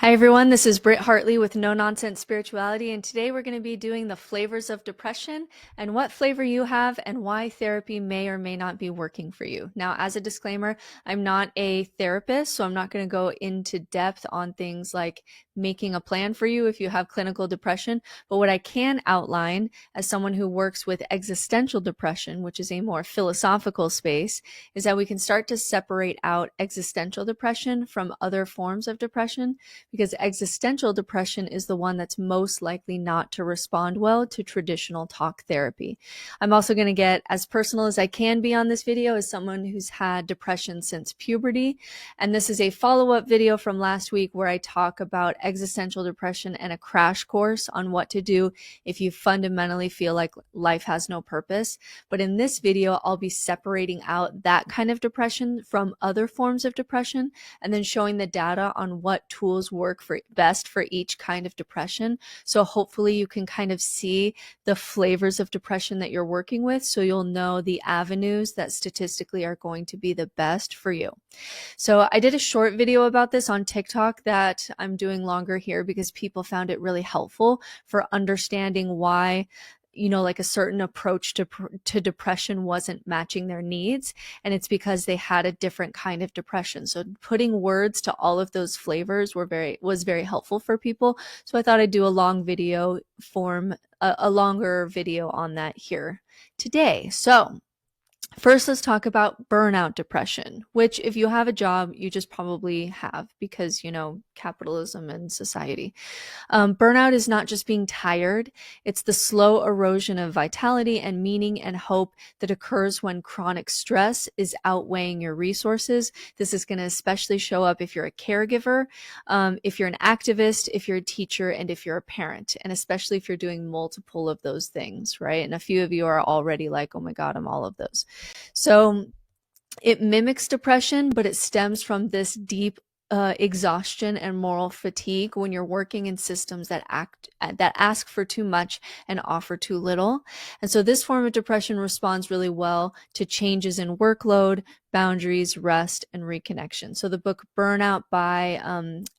Hi everyone, this is Britt Hartley with No Nonsense Spirituality, and today we're going to be doing the flavors of depression and what flavor you have and why therapy may or may not be working for you. Now, as a disclaimer, I'm not a therapist, so I'm not going to go into depth on things like making a plan for you if you have clinical depression, but what I can outline as someone who works with existential depression, which is a more philosophical space, is that we can start to separate out existential depression from other forms of depression, because existential depression is the one that's most likely not to respond well to traditional talk therapy. I'm also going to get as personal as I can be on this video as someone who's had depression since puberty. And this is a follow-up video from last week where I talk about existential depression and a crash course on what to do if you fundamentally feel like life has no purpose. But in this video, I'll be separating out that kind of depression from other forms of depression and then showing the data on what tools work for best for each kind of depression. So hopefully you can kind of see the flavors of depression that you're working with, so you'll know the avenues that statistically are going to be the best for you. So I did a short video about this on TikTok that I'm doing longer here because people found it really helpful for understanding why like a certain approach to depression wasn't matching their needs. And it's because they had a different kind of depression. So putting words to all of those flavors was very helpful for people. So I thought I'd do a longer video on that here today. So first, let's talk about burnout depression, which if you have a job, you just probably have because, capitalism and society. Burnout is not just being tired. It's the slow erosion of vitality and meaning and hope that occurs when chronic stress is outweighing your resources. This is going to especially show up if you're a caregiver, if you're an activist, if you're a teacher, and if you're a parent, and especially if you're doing multiple of those things, right? And a few of you are already like, oh my God, I'm all of those. So it mimics depression, but it stems from this deep exhaustion and moral fatigue when you're working in systems that ask for too much and offer too little. And so this form of depression responds really well to changes in workload, boundaries, rest, and reconnection. So the book Burnout by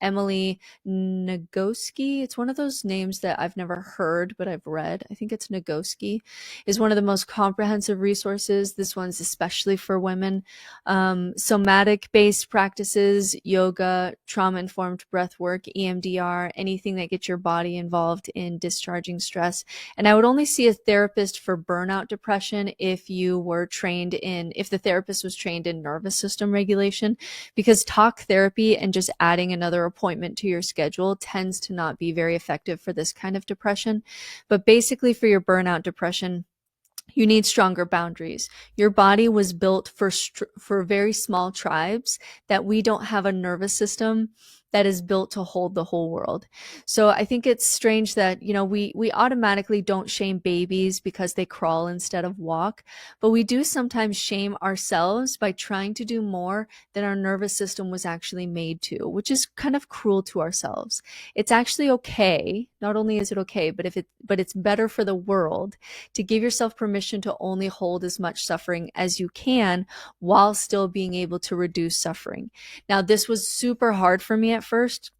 Emily Nagoski, it's one of those names that I've never heard, but I've read. I think it's Nagoski, is one of the most comprehensive resources. This one's especially for women. Somatic-based practices, yoga, trauma-informed breath work, EMDR, anything that gets your body involved in discharging stress. And I would only see a therapist for burnout depression if the therapist was trained in nervous system regulation, because talk therapy and just adding another appointment to your schedule tends to not be very effective for this kind of depression. But basically for your burnout depression, you need stronger boundaries. Your body was built for very small tribes that we don't have a nervous system that is built to hold the whole world. So I think it's strange that, we automatically don't shame babies because they crawl instead of walk, but we do sometimes shame ourselves by trying to do more than our nervous system was actually made to, which is kind of cruel to ourselves. It's actually okay. Not only is it okay, but it's better for the world to give yourself permission to only hold as much suffering as you can while still being able to reduce suffering. Now, this was super hard for me at first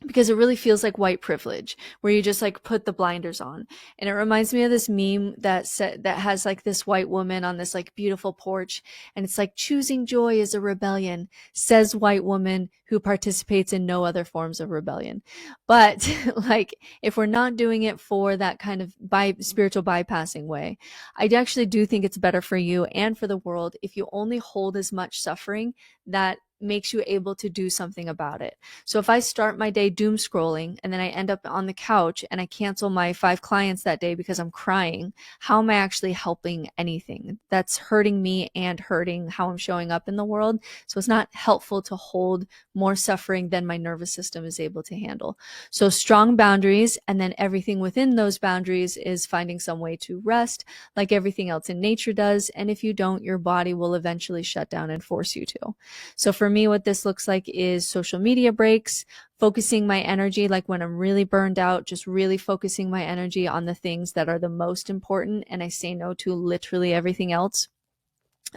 because it really feels like white privilege, where you just like put the blinders on. And it reminds me of this meme that has like this white woman on this like beautiful porch, and it's like, choosing joy is a rebellion, says white woman who participates in no other forms of rebellion. But like, if we're not doing it for that kind of spiritual bypassing way, I actually do think it's better for you and for the world if you only hold as much suffering that makes you able to do something about it. So if I start my day doom scrolling and then I end up on the couch and I cancel my 5 clients that day because I'm crying, how am I actually helping anything? That's hurting me and hurting how I'm showing up in the world. So it's not helpful to hold more suffering than my nervous system is able to handle. So strong boundaries, and then everything within those boundaries is finding some way to rest, like everything else in nature does. And if you don't, your body will eventually shut down and force you to. So for me, what this looks like is social media breaks, focusing my energy, like when I'm really burned out, just really focusing my energy on the things that are the most important, and I say no to literally everything else.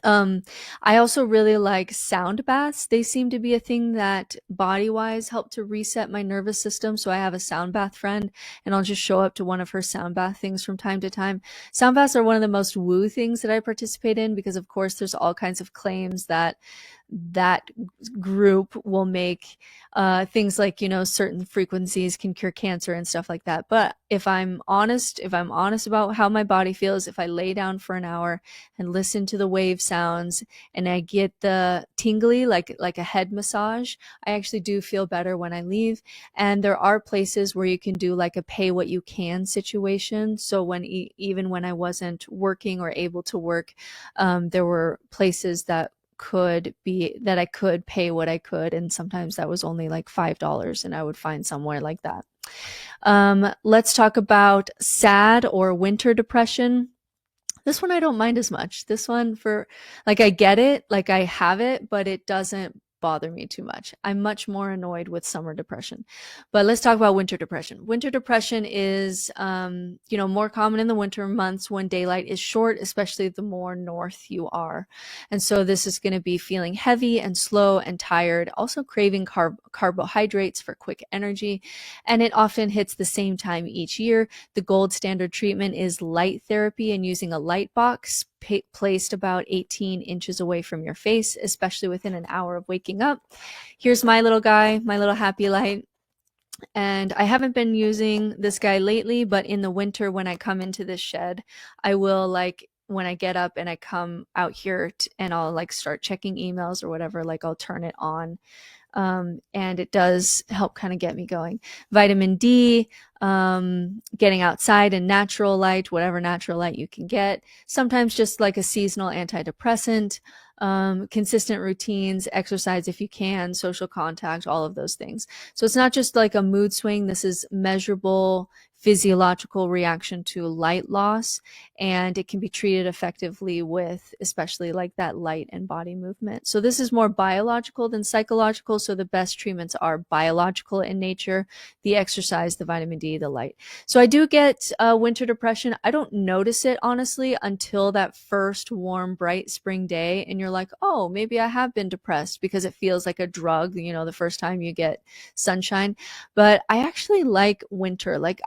Um, I also really like sound baths. They seem to be a thing that body wise help to reset my nervous system. So I have a sound bath friend and I'll just show up to one of her sound bath things from time to time. Sound baths are one of the most woo things that I participate in because of course there's all kinds of claims that that group will make things like, you know, certain frequencies can cure cancer and stuff like that. But if I'm honest about how my body feels, if I lay down for an hour and listen to the wave sounds and I get the tingly, like a head massage, I actually do feel better when I leave. And there are places where you can do like a pay what you can situation. So even when I wasn't working or able to work, there were places that I could pay what I could, and sometimes that was only like $5, and I would find somewhere like that. Let's talk about sad or winter depression. This one I don't mind as much. This one, for like, I get it, like I have it, but it doesn't bother me too much. I'm much more annoyed with summer depression. But let's talk about winter depression. Winter depression is, more common in the winter months when daylight is short, especially the more north you are. And so this is going to be feeling heavy and slow and tired, also craving carbohydrates for quick energy. And it often hits the same time each year. The gold standard treatment is light therapy and using a light box placed about 18 inches away from your face, especially within an hour of waking up. Here's my little guy, my little happy light. And I haven't been using this guy lately, but in the winter when I come into this shed, I will, like, when I get up and I come out here and I'll like start checking emails or whatever, like I'll turn it on. And it does help kind of get me going. Vitamin D, getting outside in natural light, whatever natural light you can get. Sometimes just like a seasonal antidepressant, consistent routines, exercise if you can, social contact, all of those things. So it's not just like a mood swing. This is measurable physiological reaction to light loss, and it can be treated effectively with especially like that light and body movement. So this is more biological than psychological. So the best treatments are biological in nature: the exercise, the vitamin D, the light. So I do get winter depression. I don't notice it honestly until that first warm, bright spring day, and you're like, oh, maybe I have been depressed, because it feels like a drug, you know, the first time you get sunshine. But I actually like winter. Like,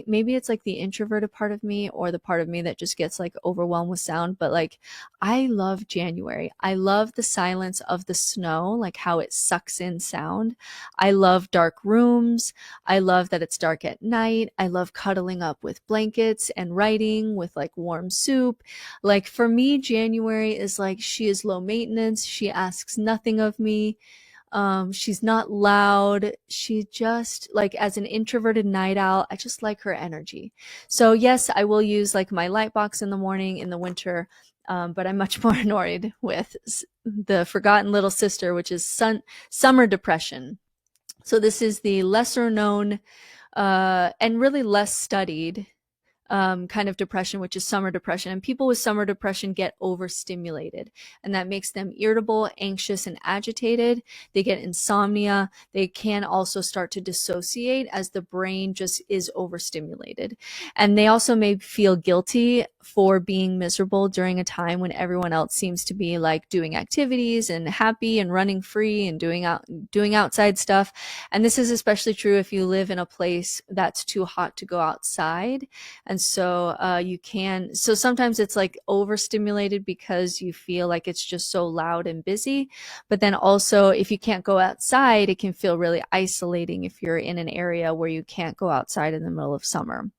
maybe it's like the introverted part of me or the part of me that just gets like overwhelmed with sound, but like I love January. I love the silence of the snow, like how it sucks in sound. I love dark rooms. I love that it's dark at night. I love cuddling up with blankets and writing with like warm soup. Like, for me, January is like, she is low maintenance. She asks nothing of me. She's not loud. She just, like, as an introverted night owl, I just like her energy. So yes, I will use like my light box in the morning in the winter. But I'm much more annoyed with the forgotten little sister, which is summer depression. So this is the lesser known, and really less studied kind of depression, which is summer depression. And people with summer depression get overstimulated, and that makes them irritable, anxious, and agitated. They get insomnia. They can also start to dissociate as the brain just is overstimulated. And they also may feel guilty for being miserable during a time when everyone else seems to be like doing activities and happy and running free and doing outside stuff. And this is especially true if you live in a place that's too hot to go outside. And so so sometimes it's like overstimulated because you feel like it's just so loud and busy. But then also, if you can't go outside, it can feel really isolating if you're in an area where you can't go outside in the middle of summer.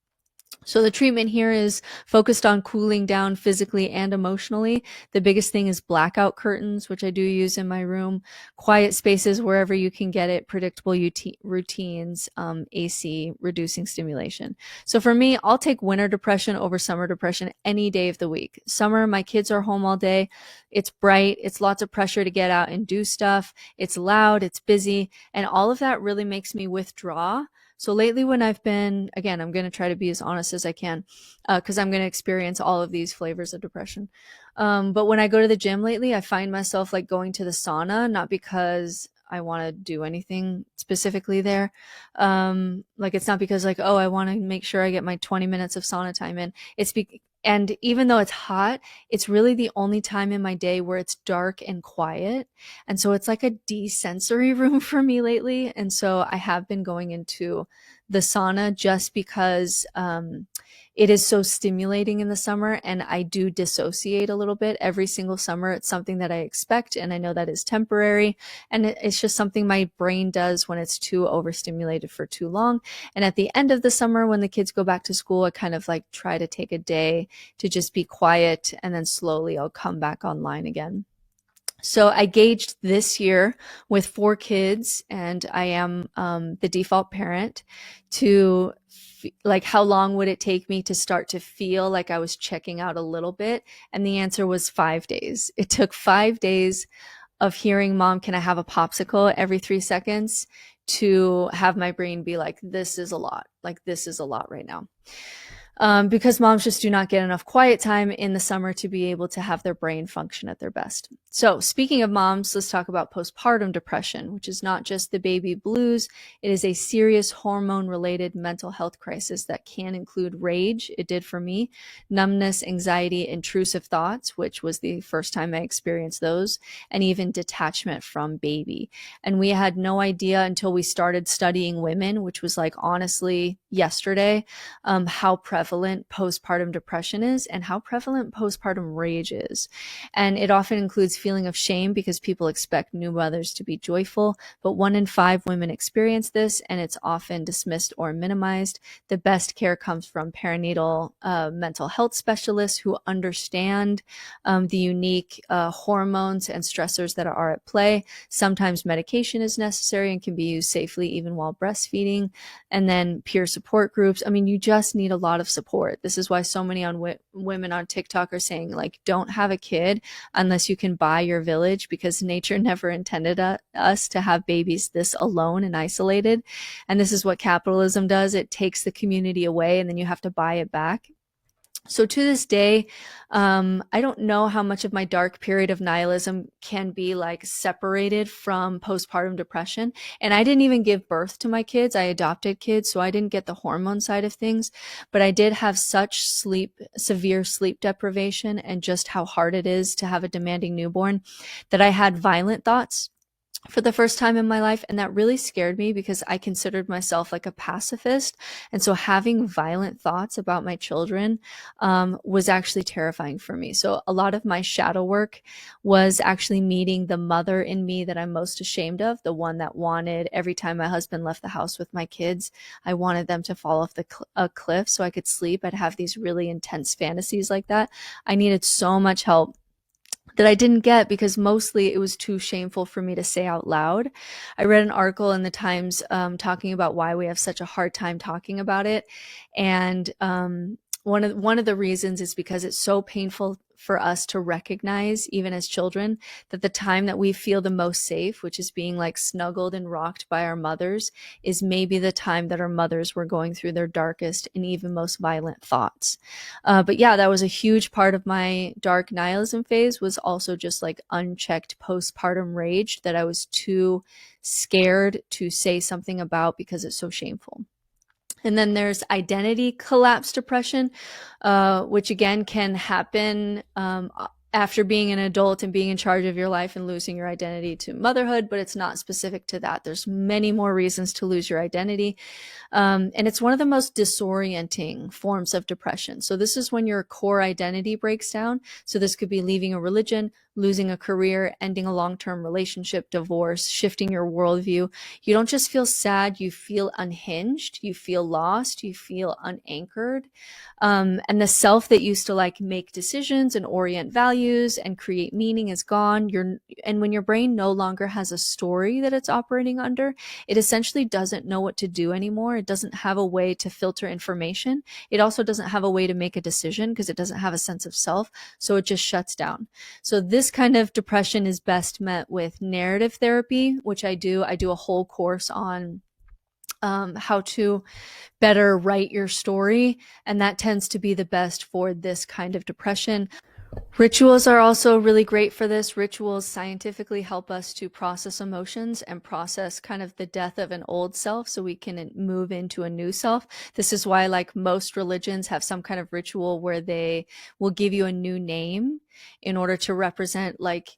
So the treatment here is focused on cooling down physically and emotionally. The biggest thing is blackout curtains, which I do use in my room, quiet spaces wherever you can get it, predictable routines, AC, reducing stimulation. So for me, I'll take winter depression over summer depression any day of the week. Summer, my kids are home all day. It's bright. It's lots of pressure to get out and do stuff. It's loud. It's busy. And all of that really makes me withdraw. So lately when I've been, again, I'm going to try to be as honest as I can, because I'm going to experience all of these flavors of depression. But when I go to the gym lately, I find myself like going to the sauna, not because I want to do anything specifically there. Like, it's not because like, oh, I want to make sure I get my 20 minutes of sauna time in. And even though it's hot, it's really the only time in my day where it's dark and quiet. And so it's like a desensory room for me lately. And so I have been going into the sauna just because it is so stimulating in the summer, and I do dissociate a little bit every single summer. It's something that I expect, and I know that is temporary. And it's just something my brain does when it's too overstimulated for too long. And at the end of the summer, when the kids go back to school, I kind of like try to take a day to just be quiet, and then slowly I'll come back online again. So I gauged this year with 4 kids, and I am the default parent, to like how long would it take me to start to feel like I was checking out a little bit? And the answer was 5 days. It took 5 days of hearing, Mom, can I have a popsicle every 3 seconds, to have my brain be like, this is a lot. Like, this is a lot right now. Because moms just do not get enough quiet time in the summer to be able to have their brain function at their best. So speaking of moms, let's talk about postpartum depression, which is not just the baby blues. It is a serious hormone-related mental health crisis that can include rage. It did for me. Numbness, anxiety, intrusive thoughts, which was the first time I experienced those, and even detachment from baby. And we had no idea until we started studying women, which was like honestly yesterday, how prevalent postpartum depression is and how prevalent postpartum rage is. And it often includes feeling of shame because people expect new mothers to be joyful, but 1 in 5 women experience this, and it's often dismissed or minimized. The best care comes from perinatal mental health specialists who understand the unique hormones and stressors that are at play. Sometimes medication is necessary and can be used safely even while breastfeeding. And then peer support groups. I mean, you just need a lot of support. This is why so many women on TikTok are saying, like, don't have a kid unless you can buy your village, because nature never intended us to have babies this alone and isolated. And this is what capitalism does. It takes the community away, and then you have to buy it back. So to this day, I don't know how much of my dark period of nihilism can be like separated from postpartum depression. And I didn't even give birth to my kids. I adopted kids, so I didn't get the hormone side of things. But I did have such severe sleep deprivation, and just how hard it is to have a demanding newborn, that I had violent thoughts for the first time in my life. And that really scared me because I considered myself like a pacifist. And so having violent thoughts about my children was actually terrifying for me. So a lot of my shadow work was actually meeting the mother in me that I'm most ashamed of, the one that wanted, every time my husband left the house with my kids, I wanted them to fall off a cliff so I could sleep. I'd have these really intense fantasies like that. I needed so much help that I didn't get because mostly it was too shameful for me to say out loud. I read an article in the Times talking about why we have such a hard time talking about it. And one of the reasons is because it's so painful for us to recognize, even as children, that the time that we feel the most safe, which is being like snuggled and rocked by our mothers, is maybe the time that our mothers were going through their darkest and even most violent thoughts. But yeah, that was a huge part of my dark nihilism phase, was also just like unchecked postpartum rage that I was too scared to say something about because it's so shameful. And then there's identity collapse depression, which again can happen after being an adult and being in charge of your life and losing your identity to motherhood, but it's not specific to that. There's many more reasons to lose your identity. And it's one of the most disorienting forms of depression. So this is when your core identity breaks down. So this could be leaving a religion, losing a career, ending a long-term relationship, divorce, shifting your worldview. You don't just feel sad, you feel unhinged, you feel lost, you feel unanchored. And the self that used to like make decisions and orient values and create meaning is gone. And when your brain no longer has a story that it's operating under, it essentially doesn't know what to do anymore. It doesn't have a way to filter information. It also doesn't have a way to make a decision because it doesn't have a sense of self. So it just shuts down. So this kind of depression is best met with narrative therapy, which I do. I do a whole course on how to better write your story. And that tends to be the best for this kind of depression. Rituals are also really great for this. Rituals scientifically help us to process emotions and process kind of the death of an old self so we can move into a new self. This is why, like, most religions have some kind of ritual where they will give you a new name in order to represent, like,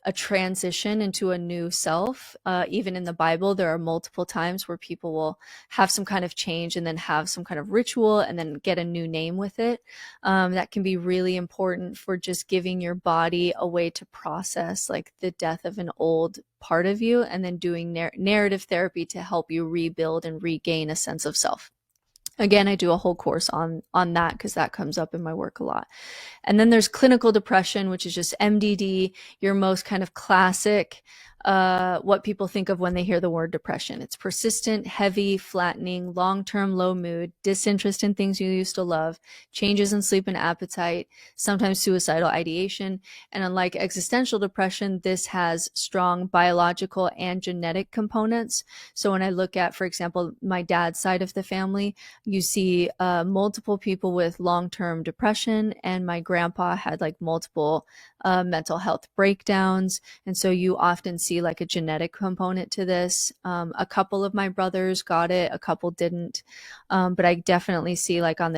a transition into a new self. Even in the Bible, there are multiple times where people will have some kind of change and then have some kind of ritual and then get a new name with it. That can be really important for just giving your body a way to process, like, the death of an old part of you, and then doing narrative therapy to help you rebuild and regain a sense of self. Again, I do a whole course on that because that comes up in my work a lot. And then there's clinical depression, which is just MDD, your most kind of classic, what people think of when they hear the word depression. It's persistent, heavy, flattening, long-term low mood, disinterest in things you used to love, changes in sleep and appetite, sometimes suicidal ideation. And unlike existential depression, this has strong biological and genetic components. So when I look at, for example, my dad's side of the family, you see multiple people with long-term depression, and my grandpa had like multiple mental health breakdowns. And so you often see like a genetic component to this. A couple of my brothers got it, a couple didn't. But I definitely see, like, on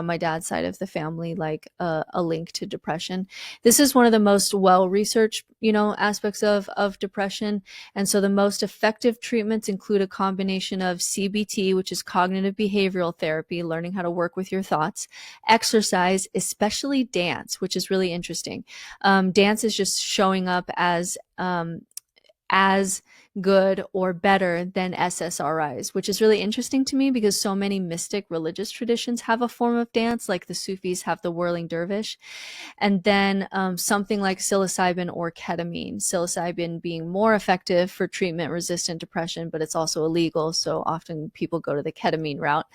my dad's side of the family, like a link to depression. This is one of the most well-researched, aspects of depression. And so the most effective treatments include a combination of CBT, which is cognitive behavioral therapy, learning how to work with your thoughts, exercise, especially dance, which is really interesting. Dance is just showing up as good or better than SSRIs, which is really interesting to me because so many mystic religious traditions have a form of dance, like the Sufis have the whirling dervish. And then something like psilocybin or ketamine, psilocybin being more effective for treatment-resistant depression, but it's also illegal, so often people go to the ketamine route.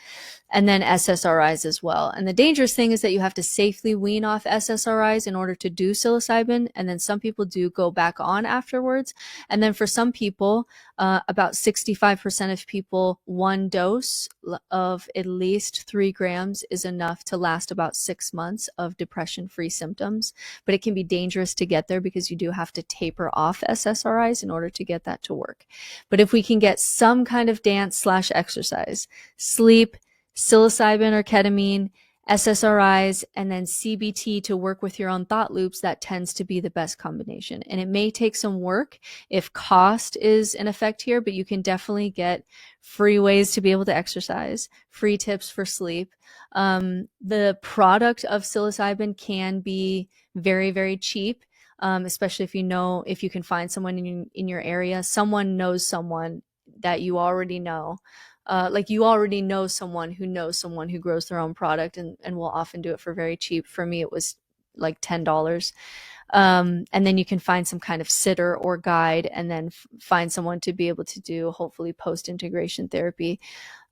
And then SSRIs as well. And the dangerous thing is that you have to safely wean off SSRIs in order to do psilocybin, and then some people do go back on afterwards. And then for some people, about 65% of people, one dose of at least 3 grams is enough to last about 6 months of depression-free symptoms. But it can be dangerous to get there because you do have to taper off SSRIs in order to get that to work. But if we can get some kind of dance/exercise, sleep, psilocybin or ketamine, SSRIs, and then CBT to work with your own thought loops, that tends to be the best combination. And it may take some work if cost is an effect here, but you can definitely get free ways to be able to exercise, free tips for sleep. The product of psilocybin can be very, very cheap. Especially if you can find someone in your area, someone knows someone that you already know. Like, you already know someone who grows their own product and will often do it for very cheap. For me, it was like $10. And then you can find some kind of sitter or guide, and then find someone to be able to do, hopefully, post-integration therapy.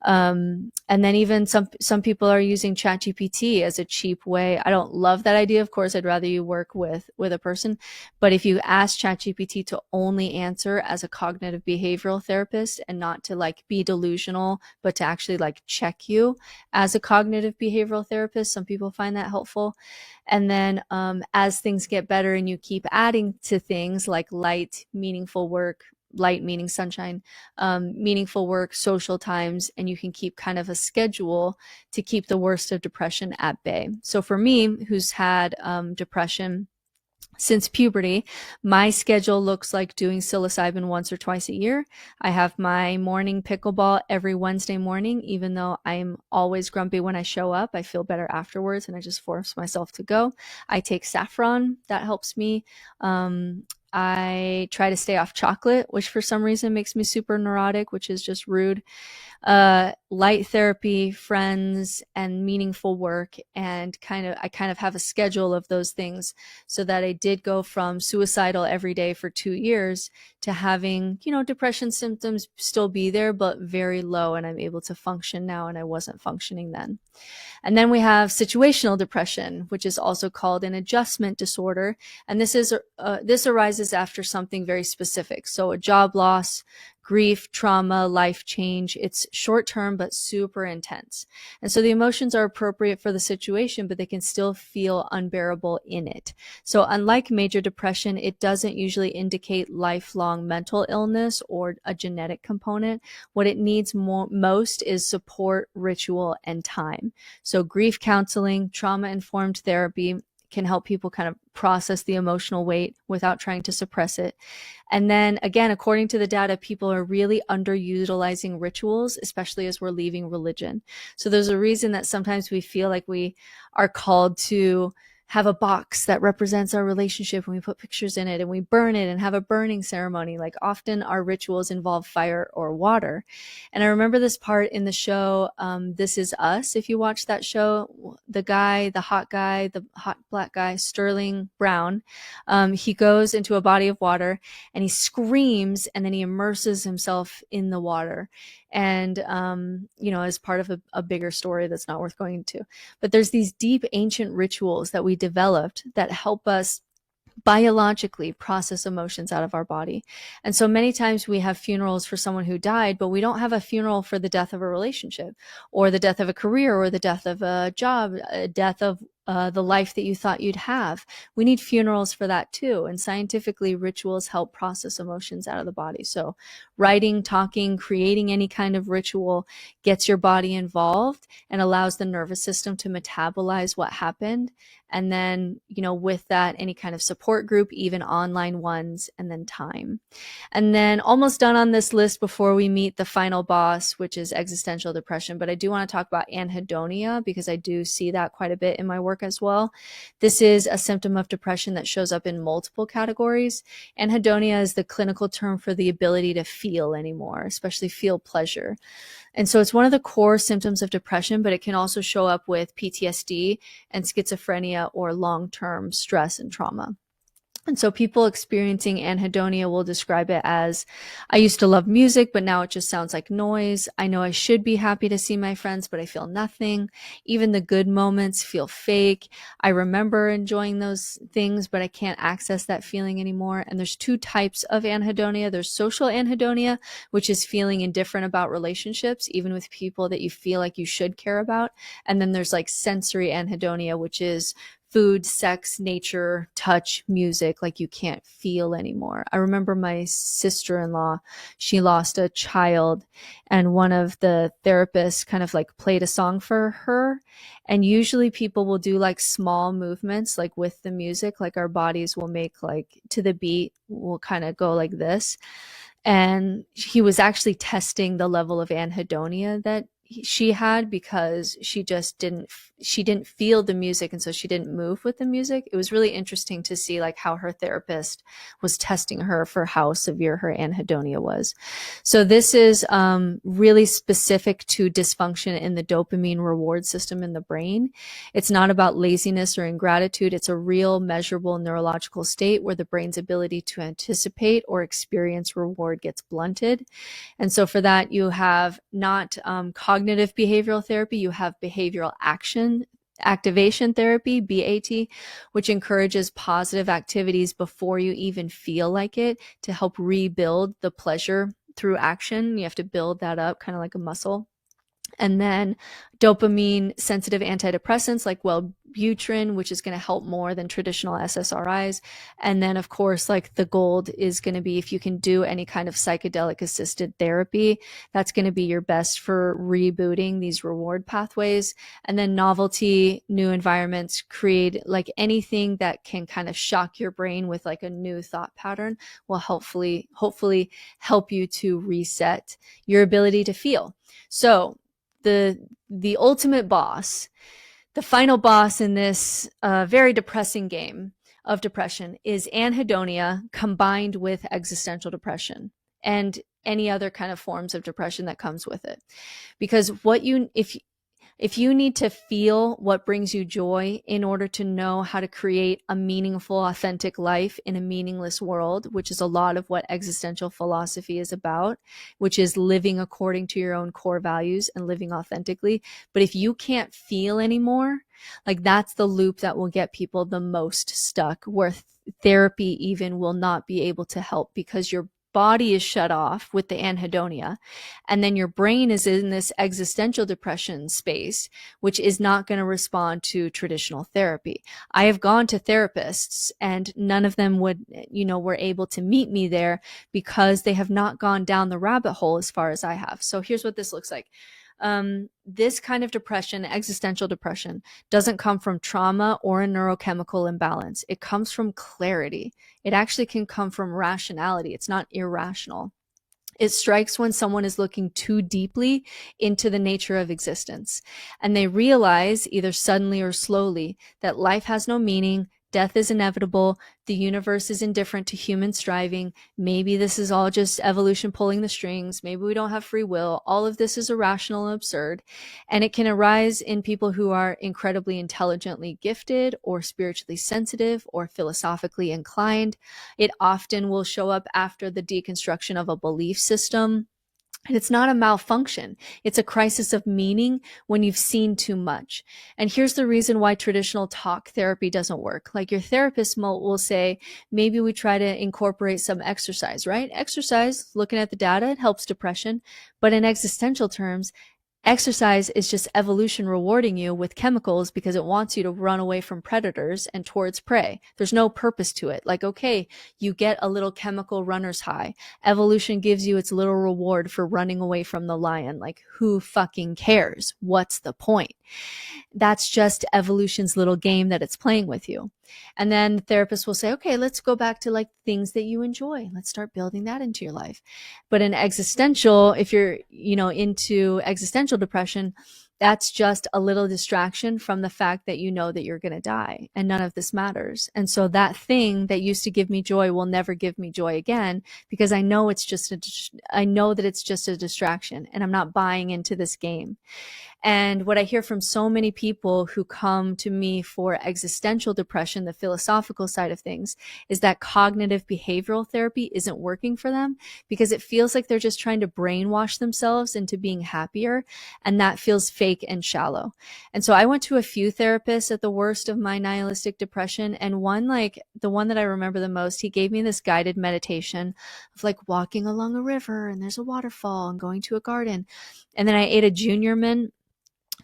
And then even some people are using ChatGPT as a cheap way. I don't love that idea. Of course, I'd rather you work with a person. But if you ask ChatGPT to only answer as a cognitive behavioral therapist and not to, like, be delusional, but to actually, like, check you as a cognitive behavioral therapist, some people find that helpful. And then as things get better and you keep adding to things like light, meaningful work, light meaning sunshine, meaningful work, social times, and you can keep kind of a schedule to keep the worst of depression at bay. So for me, who's had depression since puberty, my schedule looks like doing psilocybin once or twice a year. I have my morning pickleball every Wednesday morning. Even though I'm always grumpy when I show up, I feel better afterwards and I just force myself to go. I take saffron. That helps me. I try to stay off chocolate, which for some reason makes me super neurotic, which is just rude. Light therapy, friends, and meaningful work. And I kind of have a schedule of those things, so that I did go from suicidal every day for 2 years to having, depression symptoms still be there, but very low. And I'm able to function now, and I wasn't functioning then. And then we have situational depression, which is also called an adjustment disorder. And this arises after something very specific. So a job loss, grief, trauma, life change. It's short term, but super intense. And so the emotions are appropriate for the situation, but they can still feel unbearable in it. So unlike major depression, it doesn't usually indicate lifelong mental illness or a genetic component. What it needs most is support, ritual, and time. So grief counseling, trauma-informed therapy can help people kind of process the emotional weight without trying to suppress it. And then again, according to the data, people are really underutilizing rituals, especially as we're leaving religion. So there's a reason that sometimes we feel like we are called to have a box that represents our relationship, and we put pictures in it and we burn it and have a burning ceremony. Like often our rituals involve fire or water. And I remember this part in the show, This Is Us. If you watch that show, the hot black guy, Sterling Brown, he goes into a body of water and he screams, and then he immerses himself in the water. And, as part of a bigger story that's not worth going into. But there's these deep ancient rituals that we developed that help us biologically process emotions out of our body. And so many times we have funerals for someone who died, but we don't have a funeral for the death of a relationship or the death of a career or the death of a job, a death of the life that you thought you'd have. We need funerals for that too. And scientifically, rituals help process emotions out of the body. So writing, talking, creating any kind of ritual gets your body involved and allows the nervous system to metabolize what happened. And then, with that, any kind of support group, even online ones, and then time. And then almost done on this list before we meet the final boss, which is existential depression. But I do want to talk about anhedonia because I do see that quite a bit in my work as well. This is a symptom of depression that shows up in multiple categories. Anhedonia is the clinical term for the ability to feel anymore, especially feel pleasure. And so it's one of the core symptoms of depression, but it can also show up with PTSD and schizophrenia or long-term stress and trauma. And so people experiencing anhedonia will describe it as, I used to love music, but now it just sounds like noise. I know I should be happy to see my friends, but I feel nothing. Even the good moments feel fake. I remember enjoying those things, but I can't access that feeling anymore. And there's two types of anhedonia. There's social anhedonia, which is feeling indifferent about relationships, even with people that you feel like you should care about. And then there's like sensory anhedonia, which is food, sex, nature, touch, music, like you can't feel anymore. I remember my sister-in-law, she lost a child, and one of the therapists kind of like played a song for her. And usually people will do like small movements, like with the music, like our bodies will make like to the beat, we'll kind of go like this. And he was actually testing the level of anhedonia that she had because she didn't feel the music, and so she didn't move with the music. It was really interesting to see like how her therapist was testing her for how severe her anhedonia was. So this is really specific to dysfunction in the dopamine reward system in the brain. It's not about laziness or ingratitude. It's a real measurable neurological state where the brain's ability to anticipate or experience reward gets blunted. And so for that, you have not cognitive behavioral therapy, you have behavioral activation therapy, BAT, which encourages positive activities before you even feel like it to help rebuild the pleasure through action. You have to build that up kind of like a muscle. And then dopamine sensitive antidepressants like Wellbutrin, which is going to help more than traditional SSRIs. And then of course, like the gold is going to be if you can do any kind of psychedelic assisted therapy, that's going to be your best for rebooting these reward pathways. And then novelty, new environments, create like anything that can kind of shock your brain with like a new thought pattern will hopefully help you to reset your ability to feel. So the ultimate boss, the final boss in this very depressing game of depression is anhedonia combined with existential depression and any other kind of forms of depression that comes with it. Because if you need to feel what brings you joy in order to know how to create a meaningful, authentic life in a meaningless world, which is a lot of what existential philosophy is about, which is living according to your own core values and living authentically. But if you can't feel anymore, like that's the loop that will get people the most stuck, where therapy even will not be able to help because your body is shut off with the anhedonia, and then your brain is in this existential depression space, which is not going to respond to traditional therapy. I have gone to therapists and none of them were able to meet me there because they have not gone down the rabbit hole as far as I have. So here's what this looks like. This kind of depression, existential depression, doesn't come from trauma or a neurochemical imbalance. It comes from clarity. It actually can come from rationality. It's not irrational. It strikes when someone is looking too deeply into the nature of existence, and they realize, either suddenly or slowly, that life has no meaning, death is inevitable, the universe is indifferent to human striving, maybe this is all just evolution pulling the strings, maybe we don't have free will, all of this is irrational and absurd. And it can arise in people who are incredibly intelligently gifted or spiritually sensitive or philosophically inclined. It often will show up after the deconstruction of a belief system. And it's not a malfunction. It's a crisis of meaning when you've seen too much. And here's the reason why traditional talk therapy doesn't work. Like, your therapist will say, maybe we try to incorporate some exercise, right? Exercise, looking at the data, it helps depression. But in existential terms, exercise is just evolution rewarding you with chemicals because it wants you to run away from predators and towards prey. There's no purpose to it. Like, okay, you get a little chemical runner's high. Evolution gives you its little reward for running away from the lion. Like, who fucking cares? What's the point? That's just evolution's little game that it's playing with you. And then the therapist will say, okay, let's go back to like things that you enjoy. Let's start building that into your life. But in existential, if you're, into existential depression, that's just a little distraction from the fact that you know that you're going to die and none of this matters. And so that thing that used to give me joy will never give me joy again, because I know I know that it's just a distraction and I'm not buying into this game. And what I hear from so many people who come to me for existential depression, the philosophical side of things, is that cognitive behavioral therapy isn't working for them because it feels like they're just trying to brainwash themselves into being happier. And that feels fake and shallow. And so I went to a few therapists at the worst of my nihilistic depression. And the one that I remember the most, he gave me this guided meditation of like walking along a river and there's a waterfall and going to a garden. And then I ate a Junior Mint.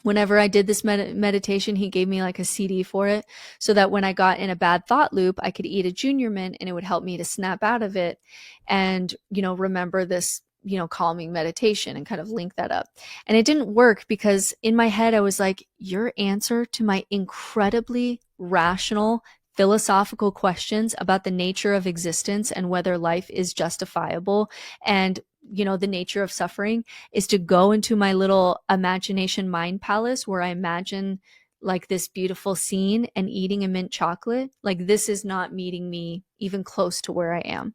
Whenever I did this meditation, he gave me like a CD for it so that when I got in a bad thought loop, I could eat a Junior Mint and it would help me to snap out of it and, remember this, calming meditation and kind of link that up. And it didn't work because in my head, I was like, your answer to my incredibly rational philosophical questions about the nature of existence and whether life is justifiable and the nature of suffering is to go into my little imagination mind palace where I imagine like this beautiful scene and eating a mint chocolate. Like, this is not meeting me even close to where I am.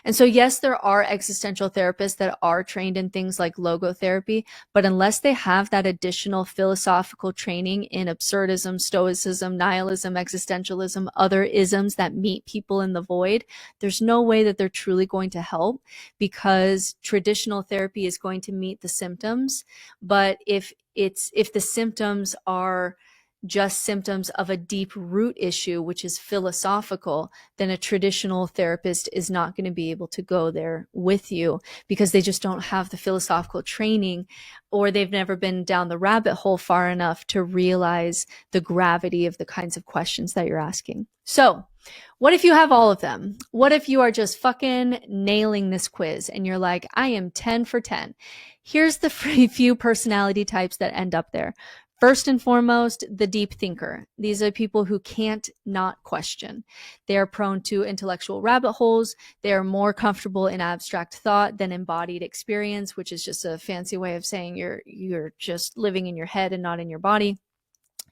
And so, yes, there are existential therapists that are trained in things like logotherapy, but unless they have that additional philosophical training in absurdism, stoicism, nihilism, existentialism, other isms that meet people in the void, there's no way that they're truly going to help, because traditional therapy is going to meet the symptoms. But if the symptoms are just symptoms of a deep root issue, which is philosophical, then a traditional therapist is not going to be able to go there with you because they just don't have the philosophical training, or they've never been down the rabbit hole far enough to realize the gravity of the kinds of questions that you're asking. So what if you have all of them? What if you are just fucking nailing this quiz and you're like, I am 10 for 10. Here's the few personality types that end up there. First and foremost, the deep thinker. These are people who can't not question. They are prone to intellectual rabbit holes. They are more comfortable in abstract thought than embodied experience, which is just a fancy way of saying you're just living in your head and not in your body.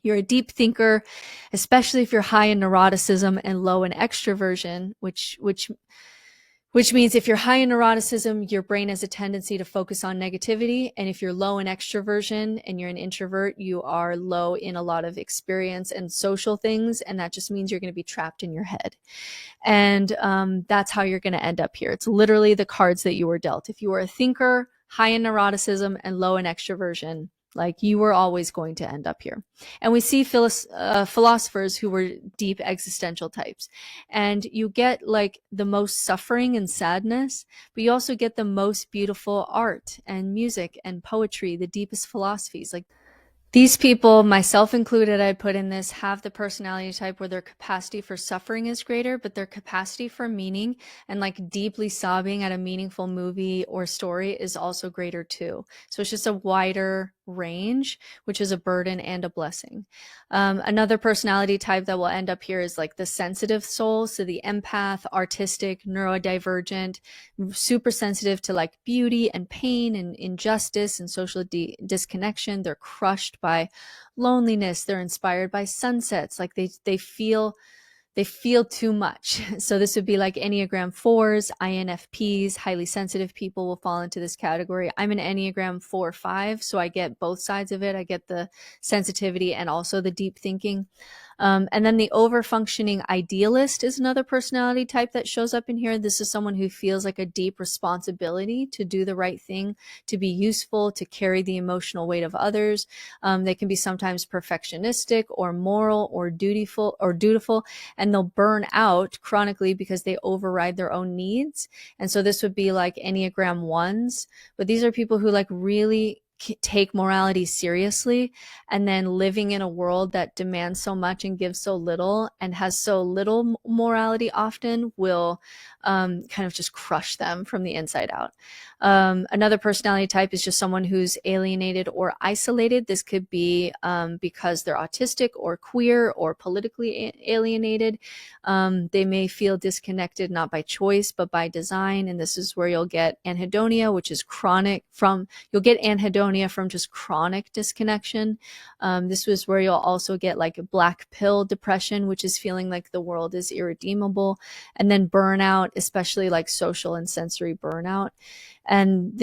You're a deep thinker, especially if you're high in neuroticism and low in extroversion, which means if you're high in neuroticism, your brain has a tendency to focus on negativity. And if you're low in extroversion and you're an introvert, you are low in a lot of experience and social things. And that just means you're going to be trapped in your head. And that's how you're going to end up here. It's literally the cards that you were dealt. If you were a thinker, high in neuroticism and low in extroversion, Like you were always going to end up here. And we see philosophers who were deep existential types. And you get like the most suffering and sadness, but you also get the most beautiful art and music and poetry, the deepest philosophies. Like these people, myself included, I put in this, have the personality type where their capacity for suffering is greater, but their capacity for meaning and like deeply sobbing at a meaningful movie or story is also greater too. So it's just a wider range, which is a burden and a blessing. Another personality type that will end up here is like the sensitive soul. So the empath, artistic, neurodivergent, super sensitive to like beauty and pain and injustice and social disconnection. They're crushed by loneliness. They're inspired by sunsets. Like they feel too much. So this would be like Enneagram 4s, INFPs, highly sensitive people will fall into this category. I'm an Enneagram 4/5, so I get both sides of it. I get the sensitivity and also the deep thinking. And then the over-functioning idealist is another personality type that shows up in here. This is someone who feels like a deep responsibility to do the right thing, to be useful, to carry the emotional weight of others. They can be sometimes perfectionistic or moral or dutiful, and they'll burn out chronically because they override their own needs. And so this would be like Enneagram 1s, but these are people who like really take morality seriously, and then living in a world that demands so much and gives so little and has so little morality often will kind of just crush them from the inside out. Another personality type is just someone who's alienated or isolated. This could be because they're autistic or queer or politically alienated. They may feel disconnected not by choice but by design, and this is where you'll get anhedonia, which is chronic. You'll get anhedonia from just chronic disconnection. This was where you'll also get like black pill depression, which is feeling like the world is irredeemable, and then burnout, especially like social and sensory burnout. And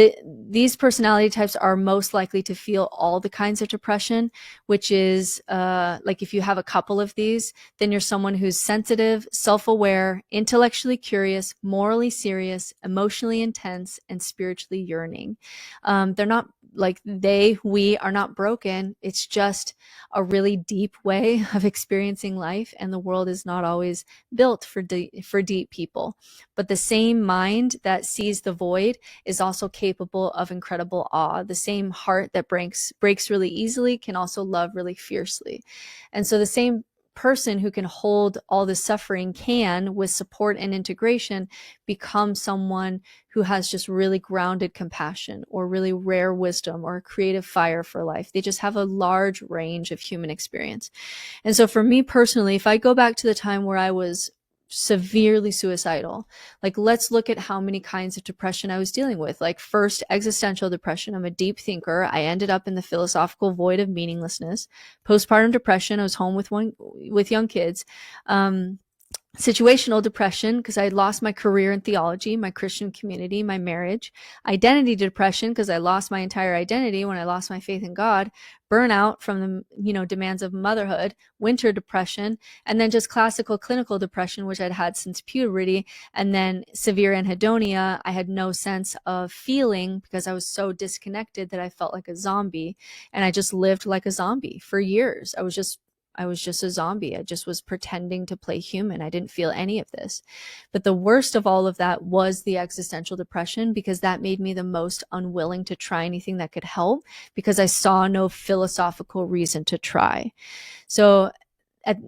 these personality types are most likely to feel all the kinds of depression, which is like if you have a couple of these, then you're someone who's sensitive, self-aware, intellectually curious, morally serious, emotionally intense, and spiritually yearning. They're not like we are not broken. It's just a really deep way of experiencing life, and the world is not always built for deep people. But the same mind that sees the void is also capable of incredible awe. The same heart that breaks really easily can also love really fiercely. And so the same person who can hold all the suffering can, with support and integration, become someone who has just really grounded compassion or really rare wisdom or a creative fire for life. They just have a large range of human experience. And so for me personally, if I go back to the time where I was severely suicidal, like let's look at how many kinds of depression I was dealing with. Like first, existential depression. I'm a deep thinker. I ended up in the philosophical void of meaninglessness. Postpartum depression. I was home with young kids. Situational depression, because I had lost my career in theology, my Christian community, my marriage. Identity depression, because I lost my entire identity when I lost my faith in God. Burnout from the demands of motherhood. Winter depression, and then just classical clinical depression, which I'd had since puberty. And then severe anhedonia. I had no sense of feeling because I was so disconnected that I felt like a zombie, and I just lived like a zombie for years. I was just a zombie. I just was pretending to play human. I didn't feel any of this. But the worst of all of that was the existential depression, because that made me the most unwilling to try anything that could help, because I saw no philosophical reason to try. So at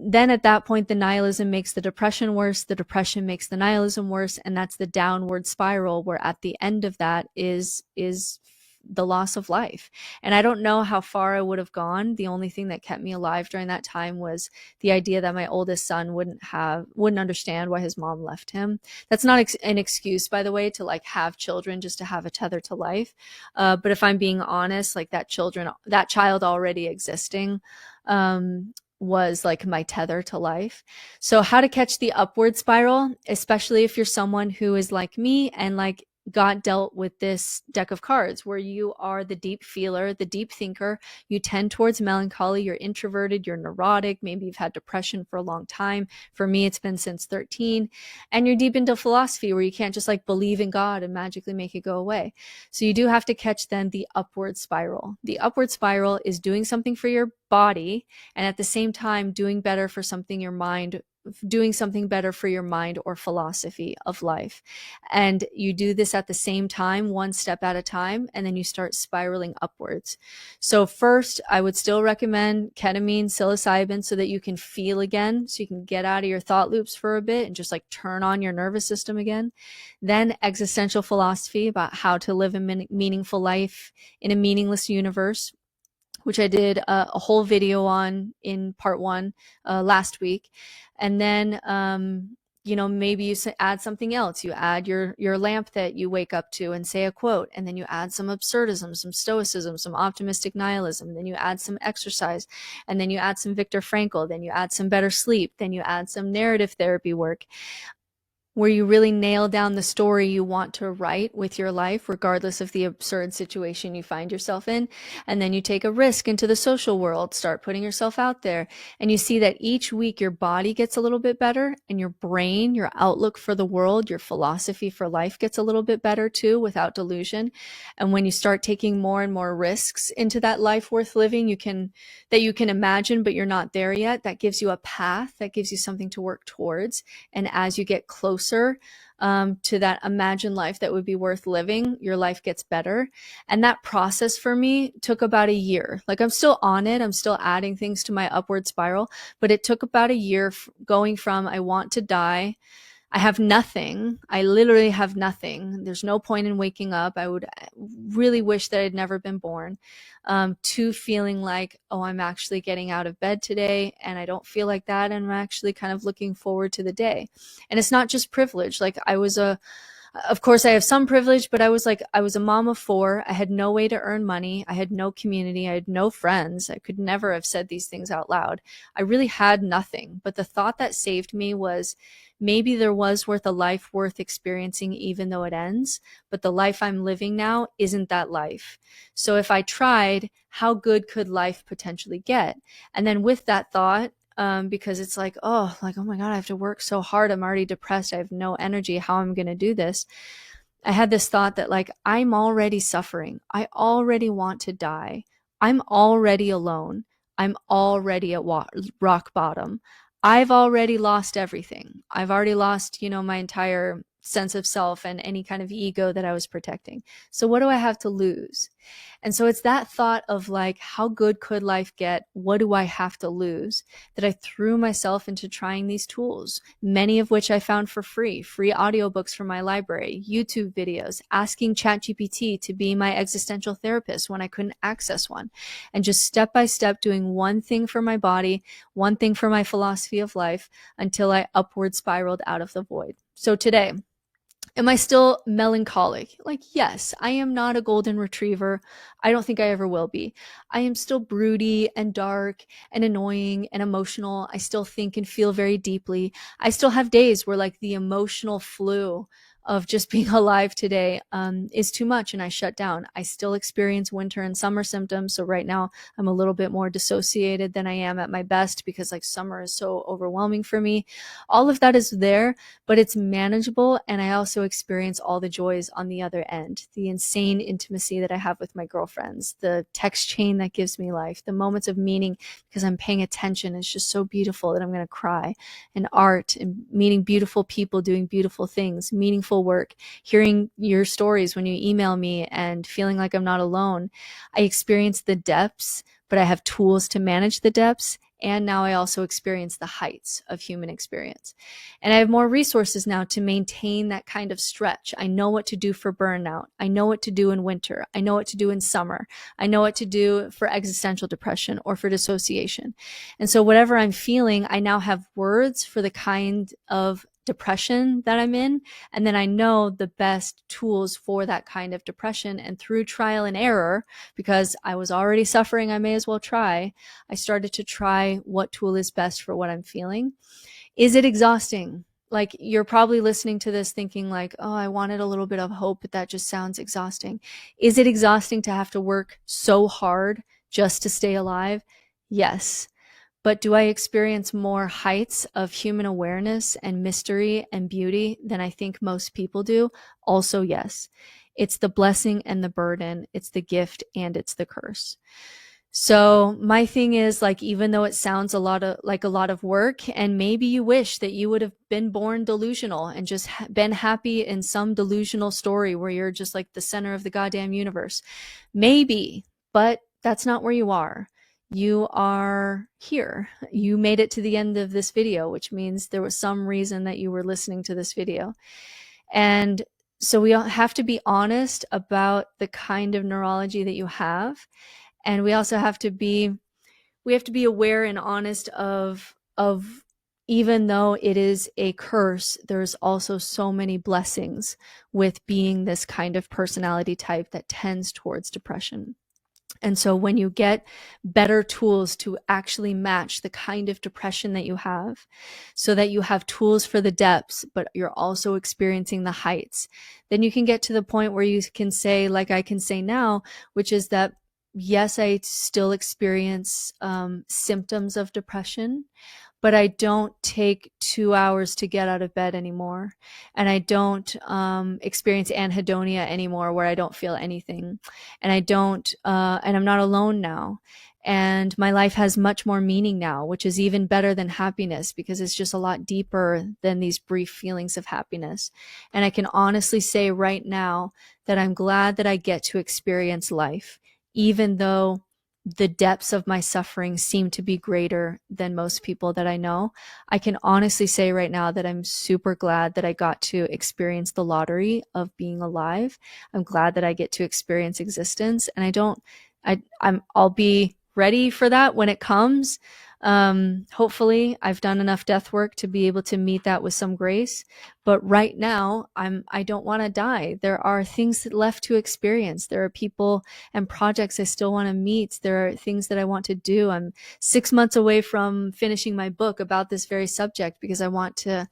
that point, the nihilism makes the depression worse. The depression makes the nihilism worse. And that's the downward spiral, where at the end of that is the loss of life. And I don't know how far I would have gone. The only thing that kept me alive during that time was the idea that my oldest son wouldn't understand why his mom left him. That's not an excuse, by the way, to like have children just to have a tether to life. But if I'm being honest, like that child already existing, was like my tether to life. So how to catch the upward spiral, especially if you're someone who is like me and like God dealt with this deck of cards where you are the deep feeler, the deep thinker. You tend towards melancholy. You're introverted. You're neurotic. Maybe you've had depression for a long time. For me, it's been since 13. And you're deep into philosophy where you can't just like believe in God and magically make it go away. So you do have to catch then the upward spiral. The upward spiral is doing something for your body and at the same time doing better for something your mind, doing something better for your mind or philosophy of life. And you do this at the same time, one step at a time, and then you start spiraling upwards. So first, I would still recommend ketamine, psilocybin, so that you can feel again, so you can get out of your thought loops for a bit and just like turn on your nervous system again. Then existential philosophy about how to live a meaningful life in a meaningless universe, which I did a whole video on in part 1 last week. And then, maybe you add something else. You add your lamp that you wake up to and say a quote, and then you add some absurdism, some stoicism, some optimistic nihilism. Then you add some exercise, and then you add some Viktor Frankl. Then you add some better sleep. Then you add some narrative therapy work, where you really nail down the story you want to write with your life, regardless of the absurd situation you find yourself in. And then you take a risk into the social world, start putting yourself out there. And you see that each week your body gets a little bit better, and your brain, your outlook for the world, your philosophy for life gets a little bit better too, without delusion. And when you start taking more and more risks into that life worth living, that you can imagine, but you're not there yet, that gives you a path, that gives you something to work towards. And as you get closer to that imagined life that would be worth living, your life gets better. And that process for me took about a year. Like, I'm still on it. I'm still adding things to my upward spiral, but it took about a year going from I want to die, I have nothing. I literally have nothing. There's no point in waking up. I would really wish that I'd never been born. To feeling like, oh, I'm actually getting out of bed today and I don't feel like that. And I'm actually kind of looking forward to the day. And it's not just privilege. Like, of course I have some privilege, but I was a mom of 4. I had no way to earn money. I had no community. I had no friends. I could never have said these things out loud. I really had nothing. But the thought that saved me was, maybe there was a life worth experiencing, even though it ends, but the life I'm living now isn't that life. So if I tried, how good could life potentially get? And then with that thought, because it's like, oh my God, I have to work so hard. I'm already depressed. I have no energy. How am I going to do this? I had this thought that, like, I'm already suffering. I already want to die. I'm already alone. I'm already at rock bottom. I've already lost everything. I've already lost, my entire sense of self and any kind of ego that I was protecting. So what do I have to lose? And so it's that thought of, like, how good could life get? What do I have to lose? That I threw myself into trying these tools, many of which I found for free audiobooks from my library, YouTube videos, asking ChatGPT to be my existential therapist when I couldn't access one, and just step by step doing one thing for my body, one thing for my philosophy of life, until I upward spiraled out of the void. So today, am I still melancholic? Like, yes, I am not a golden retriever. I don't think I ever will be. I am still broody and dark and annoying and emotional. I still think and feel very deeply. I still have days where, like, the emotional flu of just being alive today is too much and I shut down. I still experience winter and summer symptoms. So right now I'm a little bit more dissociated than I am at my best, because, like, summer is so overwhelming for me. All of that is there, but it's manageable. And I also experience all the joys on the other end, the insane intimacy that I have with my girlfriends, the text chain that gives me life, the moments of meaning because I'm paying attention. It's just so beautiful that I'm going to cry, and art, and meeting beautiful people doing beautiful things, meaningful work, hearing your stories when you email me and feeling like I'm not alone. I experience the depths, but I have tools to manage the depths. And now I also experience the heights of human experience. And I have more resources now to maintain that kind of stretch. I know what to do for burnout. I know what to do in winter. I know what to do in summer. I know what to do for existential depression or for dissociation. And so whatever I'm feeling, I now have words for the kind of depression that I'm in. And then I know the best tools for that kind of depression. And through trial and error, because I was already suffering, I may as well try. I started to try what tool is best for what I'm feeling. Is it exhausting? like you're probably listening to this thinking like, oh, I wanted a little bit of hope, but that just sounds exhausting. Is it exhausting to have to work so hard just to stay alive? Yes. But do I experience more heights of human awareness and mystery and beauty than I think most people do? Also, yes. It's the blessing and the burden. It's the gift and it's the curse. So my thing is, like, even though it sounds a lot of work, and maybe you wish that you would have been born delusional and just been happy in some delusional story where you're just like the center of the goddamn universe. Maybe, but that's not where you are. You are here. You made it to the end of this video, which means there was some reason that you were listening to this video. And so we have to be honest about the kind of neurology that you have. And we also have to be aware and honest of even though it is a curse, there's also so many blessings with being this kind of personality type that tends towards depression. And so when you get better tools to actually match the kind of depression that you have, so that you have tools for the depths, but you're also experiencing the heights, then you can get to the point where you can say, like I can say now, which is that, yes, I still experience symptoms of depression, but I don't take 2 hours to get out of bed anymore. And I don't experience anhedonia anymore, where I don't feel anything. And and I'm not alone now. And my life has much more meaning now, which is even better than happiness, because it's just a lot deeper than these brief feelings of happiness. And I can honestly say right now that I'm glad that I get to experience life, even though the depths of my suffering seem to be greater than most people that I know. I can honestly say right now that I'm super glad that I got to experience the lottery of being alive. I'm glad that I get to experience existence, and I'll be ready for that when it comes. Hopefully I've done enough death work to be able to meet that with some grace. But right now I don't want to die. There are things left to experience. There are people and projects I still want to meet. There are things that I want to do. I'm 6 months away from finishing my book about this very subject, because I want to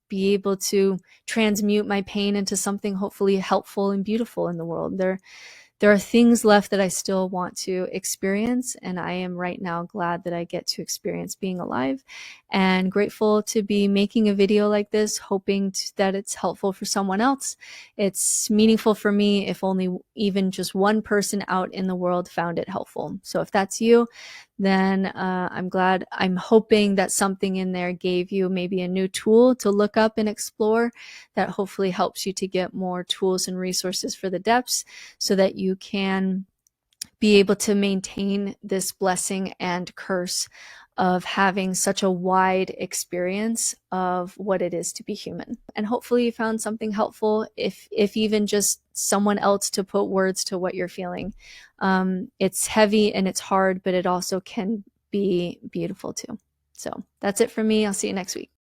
be able to transmute my pain into something hopefully helpful and beautiful in the world. There are things left that I still want to experience, and I am right now glad that I get to experience being alive, and grateful to be making a video like this, hoping that it's helpful for someone else. It's meaningful for me if only even just one person out in the world found it helpful. So if that's you, then I'm glad. I'm hoping that something in there gave you maybe a new tool to look up and explore, that hopefully helps you to get more tools and resources for the depths, so that you can be able to maintain this blessing and curse of having such a wide experience of what it is to be human. And hopefully you found something helpful, if even just someone else to put words to what you're feeling. It's heavy and it's hard, but it also can be beautiful too. So that's it for me. I'll see you next week.